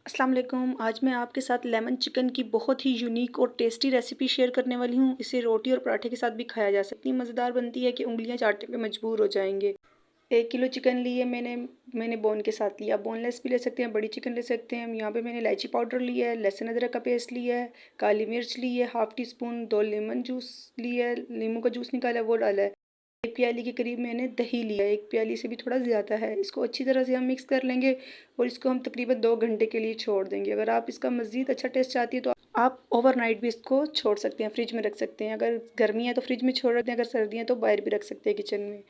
अस्सलाम वालेकुम। आज मैं आपके साथ लेमन चिकन की बहुत ही यूनिक और टेस्टी रेसिपी शेयर करने वाली हूँ। इसे रोटी और पराठे के साथ भी खाया जा सकती है। मज़ेदार बनती है कि उँगलियाँ चाटने पे मजबूर हो जाएंगे। 1 किलो चिकन लिए मैंने बोन के साथ लिया। बोनलेस भी ले सकते हैं, बड़ी चिकन ले सकते हैं। यहाँ पे मैंने इलायची पाउडर लिया है, लहसुन अदरक का पेस्ट लिया है, काली मिर्च ली है, half tea spoon 2 lemon juice लिया है, नींबू का जूस निकाला है वो डाला है। 1 प्याली के करीब मैंने दही लिया है, 1 प्याली से भी थोड़ा ज़्यादा है। इसको अच्छी तरह से हम मिक्स कर लेंगे और इसको हम तकरीबन 2 घंटे के लिए छोड़ देंगे। अगर आप इसका मज़ीद अच्छा टेस्ट चाहती है तो आप ओवरनाइट भी इसको छोड़ सकते हैं, फ्रिज में रख सकते हैं। अगर गर्मी है तो फ्रिज में छोड़ रखते हैं, अगर सर्दी है तो बाहर भी रख सकते हैं किचन में।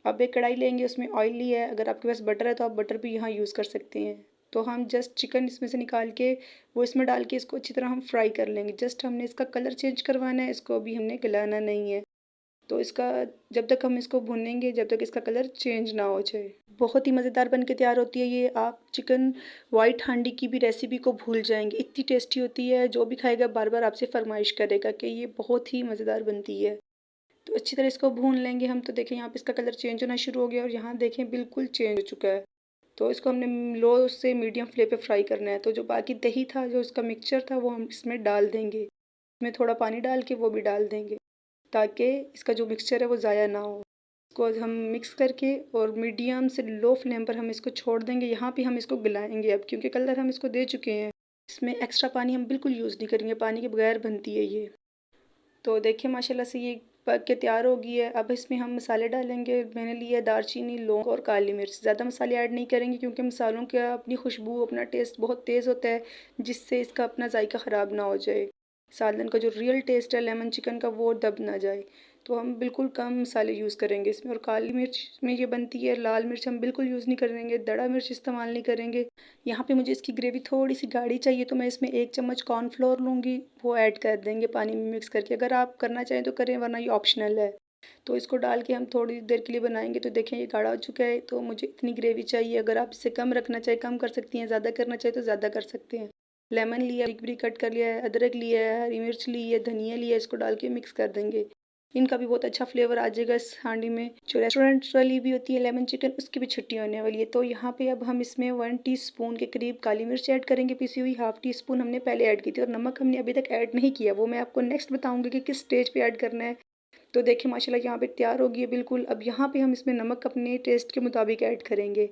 अब एक कढ़ाई लेंगे, उसमें ऑयल लिया है। अगर आपके पास बटर है तो आप बटर भी यहाँ यूज़ कर सकते हैं। तो हम जस्ट चिकन इसमें से निकाल के वो इसमें डाल के इसको अच्छी तरह हम फ्राई कर लेंगे। जस्ट हमने इसका कलर चेंज करवाना है, इसको अभी हमने गलाना नहीं है। तो इसका जब तक हम इसको भूनेंगे जब तक इसका कलर चेंज ना हो जाए। बहुत ही मज़ेदार बन के तैयार होती है ये। आप चिकन वाइट हांडी की भी रेसिपी को भूल जाएंगे, इतनी टेस्टी होती है। जो भी खाएगा बार बार आपसे फरमाइश करेगा कि ये बहुत ही मज़ेदार बनती है। तो अच्छी तरह इसको भून लेंगे हम। तो देखें यहाँ पे इसका कलर चेंज होना शुरू हो गया और यहाँ देखें बिल्कुल चेंज हो चुका है। तो इसको हमने लो से मीडियम फ्लेम पे फ्राई करना है। तो जो बाकी दही था, जो इसका मिक्सचर था, वो हम इसमें डाल देंगे। इसमें थोड़ा पानी डाल के वो भी डाल देंगे ताकि इसका जो मिक्सचर है वो ज़ाया ना हो। इसको हम मिक्स करके और मीडियम से लो फ्लेम पर हम इसको छोड़ देंगे। यहाँ पे हम इसको गलाएंगे अब, क्योंकि कलर हम इसको दे चुके हैं। इसमें एक्स्ट्रा पानी हम बिल्कुल यूज़ नहीं करेंगे, पानी के बगैर बनती है ये। तो देखिए माशाल्लाह से ये पक के तैयार हो गई है। अब इसमें हम मसाले डालेंगे। मैंने लिया दालचीनी, लौंग और काली मिर्च। ज़्यादा मसाले ऐड नहीं करेंगे क्योंकि मसालों का अपनी खुशबू, अपना टेस्ट बहुत तेज़ होता है, जिससे इसका अपना जायका ख़राब ना हो जाए। सालन का जो रियल टेस्ट है लेमन चिकन का वो दब ना जाए। तो हम बिल्कुल कम मसाले यूज़ करेंगे इसमें। और काली मिर्च में ये बनती है, लाल मिर्च हम बिल्कुल यूज़ नहीं करेंगे, दड़ा मिर्च इस्तेमाल नहीं करेंगे। यहाँ पे मुझे इसकी ग्रेवी थोड़ी सी गाढ़ी चाहिए तो मैं इसमें 1 चम्मच कॉर्नफ्लोर लूँगी, वो ऐड कर देंगे पानी में मिक्स करके। अगर आप करना चाहें तो करें, वरना ये ऑप्शनल है। तो इसको डाल के हम थोड़ी देर के लिए बनाएंगे। तो देखें ये गाढ़ा हो चुका है, तो मुझे इतनी ग्रेवी चाहिए। अगर आप इससे कम रखना चाहें कम कर सकती हैं, ज़्यादा करना चाहें तो ज़्यादा कर सकते हैं। लेमन लिया, बारीक बारीक कट कर लिया है, अदरक लिया है, हरी मिर्च ली है, धनिया लिया है, इसको डाल के मिक्स कर देंगे। इनका भी बहुत अच्छा फ्लेवर आ जाएगा इस हांडी में। जो रेस्टोरेंट वाली भी होती है लेमन चिकन, उसकी भी छुट्टी होने वाली है। तो यहाँ पे अब हम इसमें 1 टीस्पून के करीब काली मिर्च ऐड करेंगे पिसी हुई। हाफ़ टी स्पून हमने पहले ऐड की थी और नमक हमने अभी तक ऐड नहीं किया, वो मैं आपको नेक्स्ट बताऊँगी कि किस स्टेज पे ऐड करना है। तो देखिए माशाल्लाह यहाँ पे तैयार हो गई है बिल्कुल। अब यहाँ पे हम इसमें नमक अपने टेस्ट के मुताबिक ऐड करेंगे।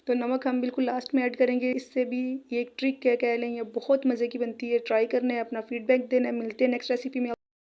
तो नमक हम बिल्कुल लास्ट में ऐड करेंगे। इससे भी ये एक ट्रिक है, कह लें, ये बहुत मज़े की बनती है। ट्राई करना है, अपना फीडबैक देना है। मिलते हैं नेक्स्ट रेसिपी में।